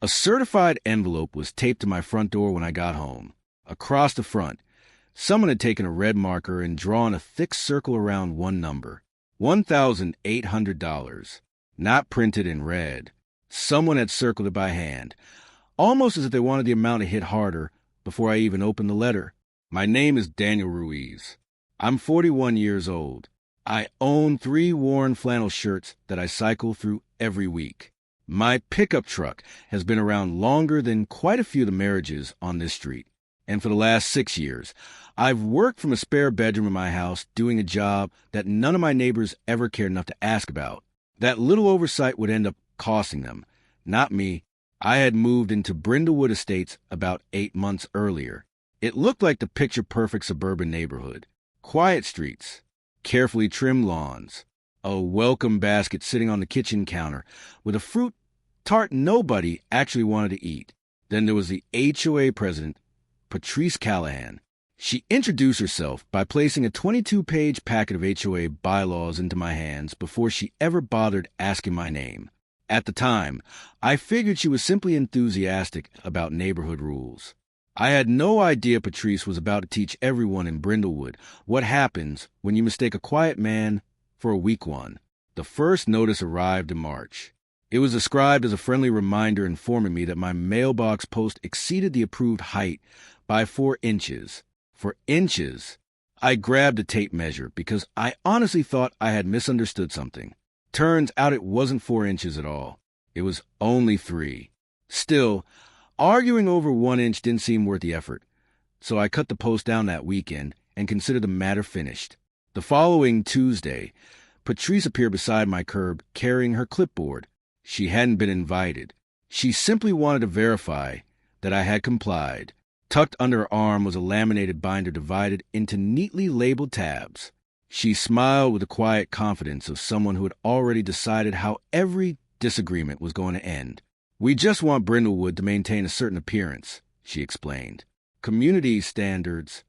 A certified envelope was taped to my front door when I got home. Across the front, someone had taken a red marker and drawn a thick circle around one number, $1,800, not printed in red. Someone had circled it by hand, almost as if they wanted the amount to hit harder before I even opened the letter. My name is Daniel Ruiz. I'm 41 years old. I own 3 worn flannel shirts that I cycle through every week. My pickup truck has been around longer than quite a few of the marriages on this street. And for the last 6 years, I've worked from a spare bedroom in my house doing a job that none of my neighbors ever cared enough to ask about. That little oversight would end up costing them, not me. I had moved into Brindlewood Estates about 8 months earlier. It looked like the picture-perfect suburban neighborhood. Quiet streets, carefully trimmed lawns, a welcome basket sitting on the kitchen counter with a fruit tart nobody actually wanted to eat. Then there was the HOA president, Patrice Callahan. She introduced herself by placing a 22-page packet of HOA bylaws into my hands before she ever bothered asking my name. At the time, I figured she was simply enthusiastic about neighborhood rules. I had no idea Patrice was about to teach everyone in Brindlewood what happens when you mistake a quiet man for a weak one. The first notice arrived in March. It was described as a friendly reminder informing me that my mailbox post exceeded the approved height by 4 inches. For inches, I grabbed a tape measure because I honestly thought I had misunderstood something. Turns out it wasn't 4 inches at all. It was only 3. Still, arguing over 1 inch didn't seem worth the effort, so I cut the post down that weekend and considered the matter finished. The following Tuesday, Patrice appeared beside my curb carrying her clipboard. She hadn't been invited. She simply wanted to verify that I had complied. Tucked under her arm was a laminated binder divided into neatly labeled tabs. She smiled with the quiet confidence of someone who had already decided how every disagreement was going to end. "We just want Brindlewood to maintain a certain appearance," she explained. "Community standards."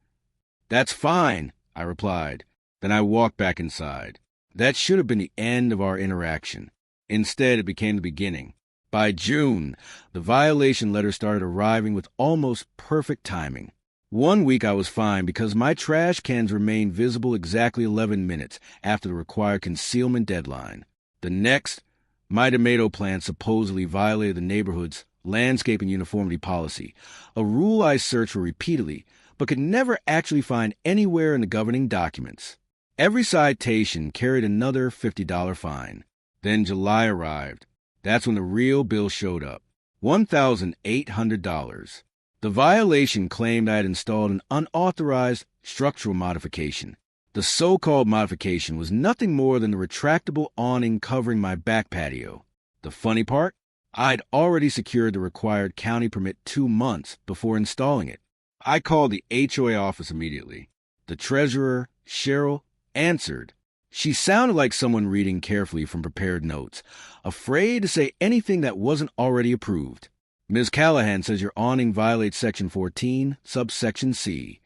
"That's fine," I replied. Then I walked back inside. That should have been the end of our interaction. Instead, it became the beginning. By June, the violation letters started arriving with almost perfect timing. 1 week I was fine because my trash cans remained visible exactly 11 minutes after the required concealment deadline. The next, my tomato plant supposedly violated the neighborhood's landscaping uniformity policy, a rule I searched for repeatedly but could never actually find anywhere in the governing documents. Every citation carried another $50 fine. Then July arrived. That's when the real bill showed up. $1,800. The violation claimed I had installed an unauthorized structural modification. The so-called modification was nothing more than the retractable awning covering my back patio. The funny part? I'd already secured the required county permit 2 months before installing it. I called the HOA office immediately. The treasurer, Cheryl, answered. She sounded like someone reading carefully from prepared notes, afraid to say anything that wasn't already approved. "Ms. Callahan says your awning violates Section 14, subsection C."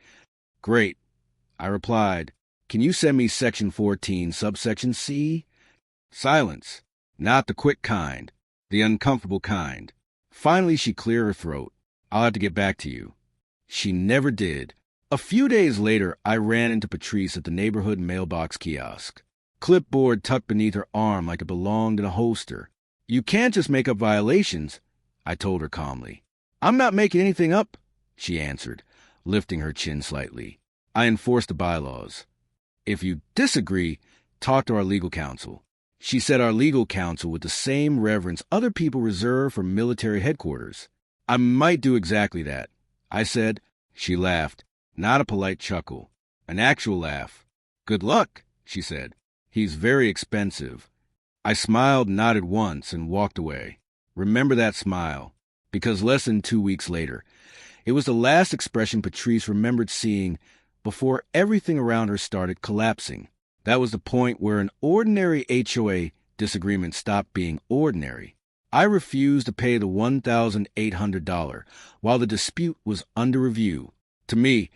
"Great," I replied. "Can you send me Section 14, subsection C?" Silence. Not the quick kind, the uncomfortable kind. Finally, she cleared her throat. "I'll have to get back to you." She never did. A few days later, I ran into Patrice at the neighborhood mailbox kiosk. Clipboard tucked beneath her arm like it belonged in a holster. "You can't just make up violations," I told her calmly. "I'm not making anything up," she answered, lifting her chin slightly. "I enforce the bylaws. If you disagree, talk to our legal counsel." She said our legal counsel with the same reverence other people reserve for military headquarters. "I might do exactly that," I said. She laughed. Not a polite chuckle. An actual laugh. "Good luck," she said. "He's very expensive." I smiled, nodded once, and walked away. Remember that smile, because less than 2 weeks later, it was the last expression Patrice remembered seeing before everything around her started collapsing. That was the point where an ordinary HOA disagreement stopped being ordinary. I refused to pay the $1,800 while the dispute was under review. To me,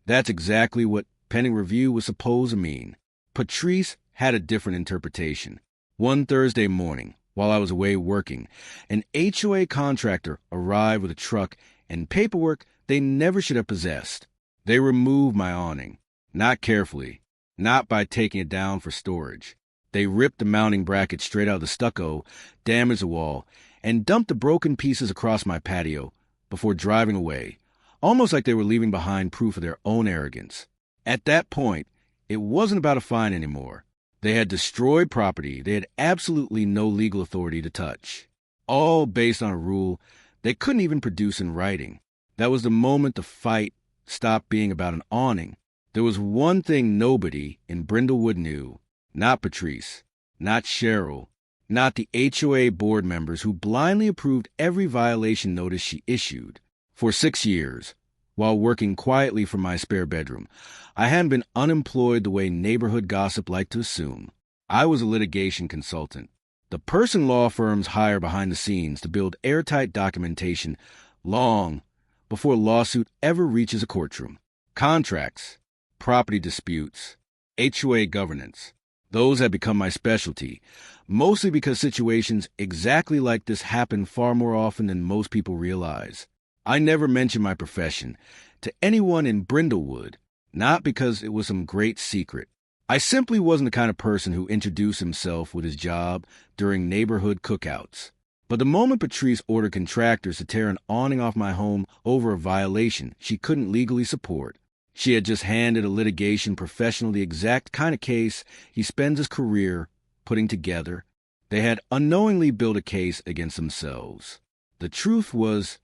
that's exactly what pending review was supposed to mean. Patrice had a different interpretation. One Thursday morning, while I was away working, an HOA contractor arrived with a truck and paperwork they never should have possessed. They removed my awning, not carefully, not by taking it down for storage. They ripped the mounting bracket straight out of the stucco, damaged the wall, and dumped the broken pieces across my patio before driving away, almost like they were leaving behind proof of their own arrogance. At that point, it wasn't about a fine anymore. They had destroyed property they had absolutely no legal authority to touch, all based on a rule they couldn't even produce in writing. That was the moment the fight stopped being about an awning. There was one thing nobody in Brindlewood knew. Not Patrice, not Cheryl, not the HOA board members who blindly approved every violation notice she issued. For 6 years, while working quietly from my spare bedroom, I hadn't been unemployed the way neighborhood gossip liked to assume. I was a litigation consultant, the person law firms hire behind the scenes to build airtight documentation long before a lawsuit ever reaches a courtroom. Contracts, property disputes, HOA governance. Those had become my specialty, mostly because situations exactly like this happen far more often than most people realize. I never mentioned my profession to anyone in Brindlewood, not because it was some great secret. I simply wasn't the kind of person who introduced himself with his job during neighborhood cookouts. But the moment Patrice ordered contractors to tear an awning off my home over a violation she couldn't legally support, she had just handed a litigation professional the exact kind of case he spends his career putting together. They had unknowingly built a case against themselves. The truth was,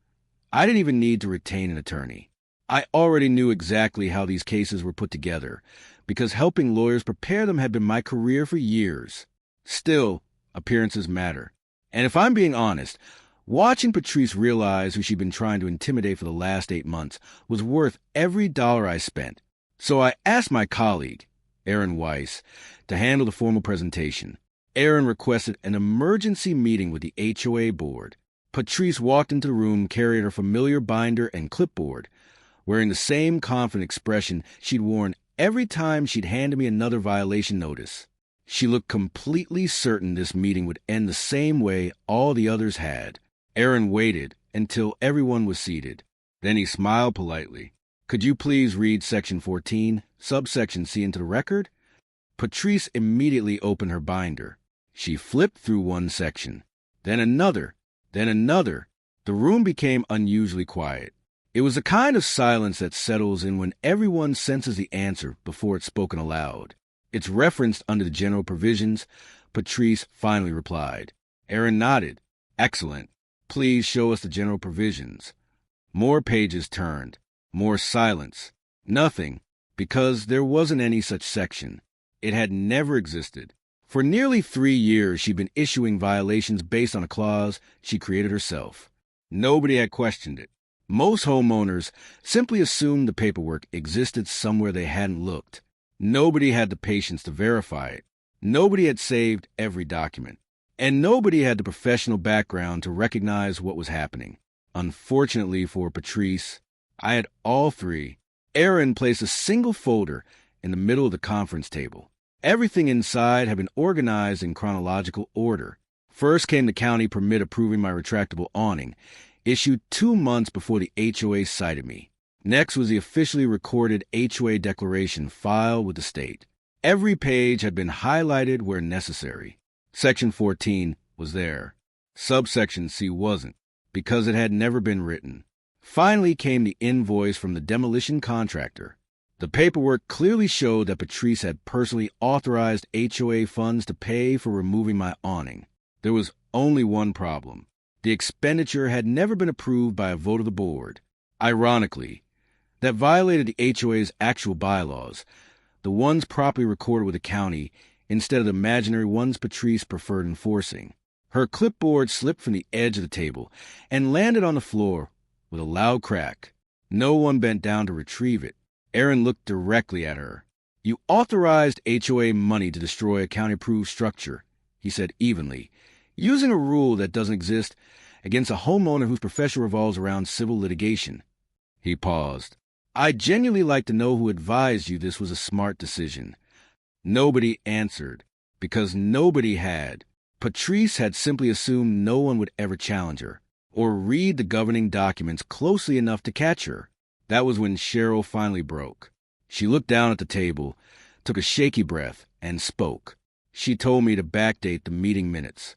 I didn't even need to retain an attorney. I already knew exactly how these cases were put together, because helping lawyers prepare them had been my career for years. Still, appearances matter. And if I'm being honest, watching Patrice realize who she'd been trying to intimidate for the last 8 months was worth every dollar I spent. So I asked my colleague, Aaron Weiss, to handle the formal presentation. Aaron requested an emergency meeting with the HOA board. Patrice walked into the room carrying her familiar binder and clipboard, wearing the same confident expression she'd worn every time she'd handed me another violation notice. She looked completely certain this meeting would end the same way all the others had. Aaron waited until everyone was seated. Then he smiled politely. "Could you please read Section 14, subsection C into the record?" Patrice immediately opened her binder. She flipped through one section, then another, then another. The room became unusually quiet. It was the kind of silence that settles in when everyone senses the answer before it's spoken aloud. "It's referenced under the general provisions," Patrice finally replied. Aaron nodded. "Excellent. Please show us the general provisions." More pages turned. More silence. Nothing, because there wasn't any such section. It had never existed. For nearly 3 years, she'd been issuing violations based on a clause she created herself. Nobody had questioned it. Most homeowners simply assumed the paperwork existed somewhere they hadn't looked. Nobody had the patience to verify it. Nobody had saved every document. And nobody had the professional background to recognize what was happening. Unfortunately for Patrice, I had all three. Aaron placed a single folder in the middle of the conference table. Everything inside had been organized in chronological order. First came the county permit approving my retractable awning, issued 2 months before the HOA cited me. Next was the officially recorded HOA declaration filed with the state. Every page had been highlighted where necessary. Section 14 was there. Subsection C wasn't, because it had never been written. Finally came the invoice from the demolition contractor. The paperwork clearly showed that Patrice had personally authorized HOA funds to pay for removing my awning. There was only one problem. The expenditure had never been approved by a vote of the board. Ironically, that violated the HOA's actual bylaws, the ones properly recorded with the county, instead of the imaginary ones Patrice preferred enforcing. Her clipboard slipped from the edge of the table and landed on the floor with a loud crack. No one bent down to retrieve it. Aaron looked directly at her. "You authorized HOA money to destroy a county-approved structure," he said evenly, "using a rule that doesn't exist against a homeowner whose profession revolves around civil litigation." He paused. "I'd genuinely like to know who advised you this was a smart decision." Nobody answered, because nobody had. Patrice had simply assumed no one would ever challenge her or read the governing documents closely enough to catch her. That was when Cheryl finally broke. She looked down at the table, took a shaky breath, and spoke. She told me to backdate the meeting minutes.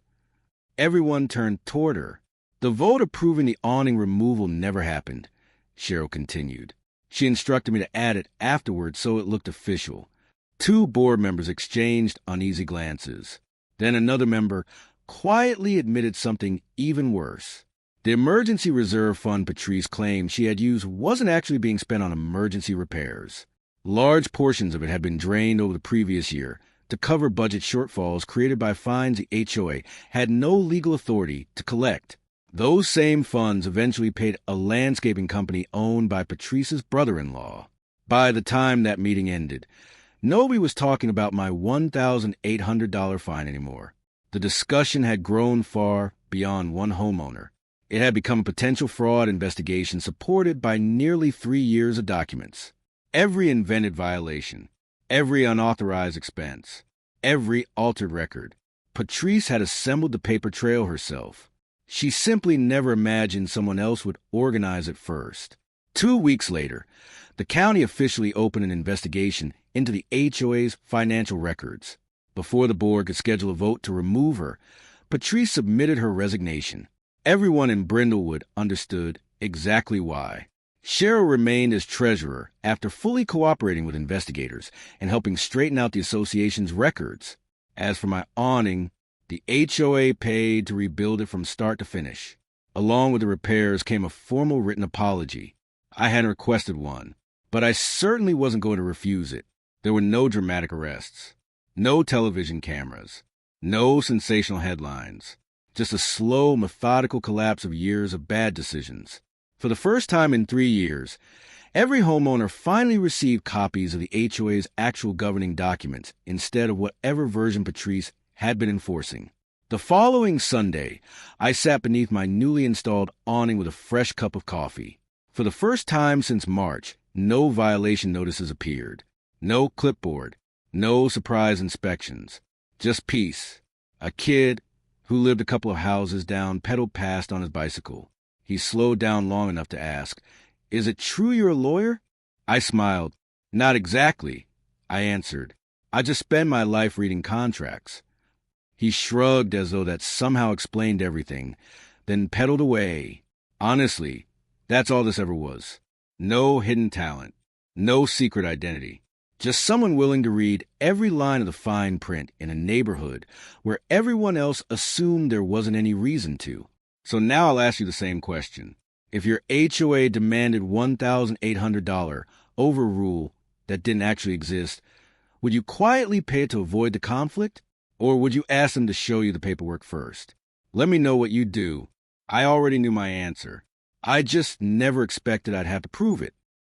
Everyone turned toward her. The vote approving the awning removal never happened, Cheryl continued. She instructed me to add it afterwards so it looked official. 2 board members exchanged uneasy glances. Then another member quietly admitted something even worse. The emergency reserve fund Patrice claimed she had used wasn't actually being spent on emergency repairs. Large portions of it had been drained over the previous year to cover budget shortfalls created by fines the HOA had no legal authority to collect. Those same funds eventually paid a landscaping company owned by Patrice's brother-in-law. By the time that meeting ended, nobody was talking about my $1,800 fine anymore. The discussion had grown far beyond one homeowner. It had become a potential fraud investigation supported by nearly 3 years of documents. Every invented violation, every unauthorized expense, every altered record. Patrice had assembled the paper trail herself. She simply never imagined someone else would organize it first. 2 weeks later, the county officially opened an investigation into the HOA's financial records. Before the board could schedule a vote to remove her, Patrice submitted her resignation. Everyone in Brindlewood understood exactly why. Cheryl remained as treasurer after fully cooperating with investigators and helping straighten out the association's records. As for my awning, the HOA paid to rebuild it from start to finish. Along with the repairs came a formal written apology. I hadn't requested one, but I certainly wasn't going to refuse it. There were no dramatic arrests, no television cameras, no sensational headlines, just a slow, methodical collapse of years of bad decisions. For the first time in 3 years, every homeowner finally received copies of the HOA's actual governing documents instead of whatever version Patrice had been enforcing. The following Sunday, I sat beneath my newly installed awning with a fresh cup of coffee. For the first time since March, no violation notices appeared. No clipboard, no surprise inspections. Just peace. A kid who lived a couple of houses down pedaled past on his bicycle. He slowed down long enough to ask, "Is it true you're a lawyer?" I smiled. "Not exactly," I answered. "I just spend my life reading contracts." He shrugged as though that somehow explained everything, then pedaled away. Honestly, that's all this ever was. No hidden talent, no secret identity. Just someone willing to read every line of the fine print in a neighborhood where everyone else assumed there wasn't any reason to. So now I'll ask you the same question. If your HOA demanded $1,800 over a rule that didn't actually exist, would you quietly pay it to avoid the conflict? Or would you ask them to show you the paperwork first? Let me know what you'd do. I already knew my answer. I just never expected I'd have to prove it.